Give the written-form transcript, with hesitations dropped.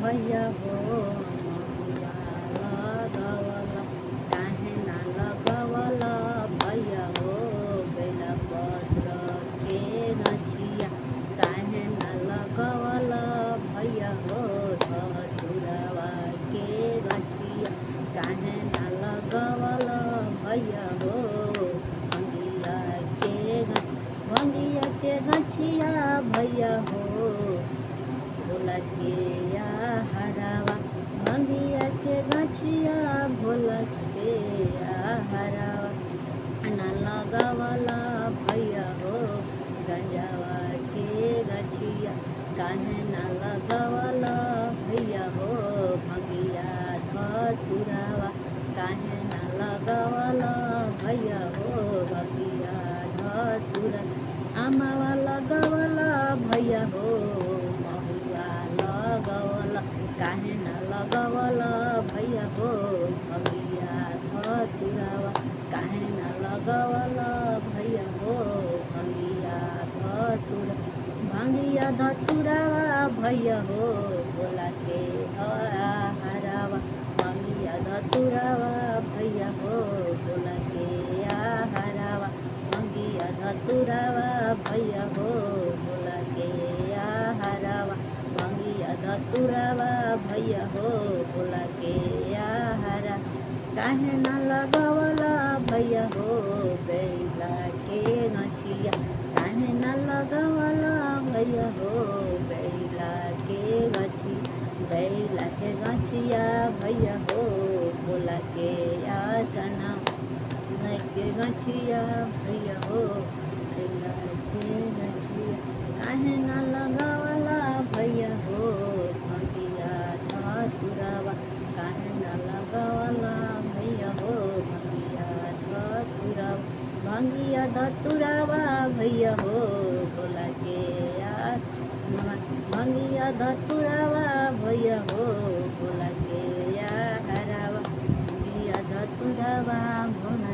भैया हो महुआ लगवला काहे ना लगवला भैया हो बेलपत्र के गछिया काहे ना लगवला भैया हो धतुरवा के गछिया काहे ना लगवला भैया हो भंगिया के गछिया भैया हो भोला के या हरावा भंगिया के गछिया भोला के या हरावा ना लगवला भैया हो गंजावा के गछिया काहे ना लगवला भैया हो भंगिया धतुरावा काहे ना लगवला भैया हो भंगिया धतुरा आमावा लगवला भैया हो महुआ लगवला काहे ना लगवला भैया हो भंगिया धतुरावा काहे ना लगवला भैया हो भंगिया धतुरा भंगिया धतुरावा भैया हो भोला के हरावा भंगिया धतुरावा भैया हो भोला के हरावा भंगिया धतुरावा भैया हो भोला के हरावा भंगिया धतुरावा भैया हो भोला के हरा काहे ना लगवला भैया हो बेला के गछिया काहे ना लगवला भैया हो बेला के गछिया भैया हो भोला के आसना के गछिया भैया हो बेला के गछिया काहे ना लगवला भैया हो भंगिया धतुरावा काहे ना लगवला भैया हो भंगिया धतुरावा भंगिया धतुरावा भैया हो भोला के भंगिया धतुरावा भैया हो भोला के हरावा भंगिया धतुरावा भोला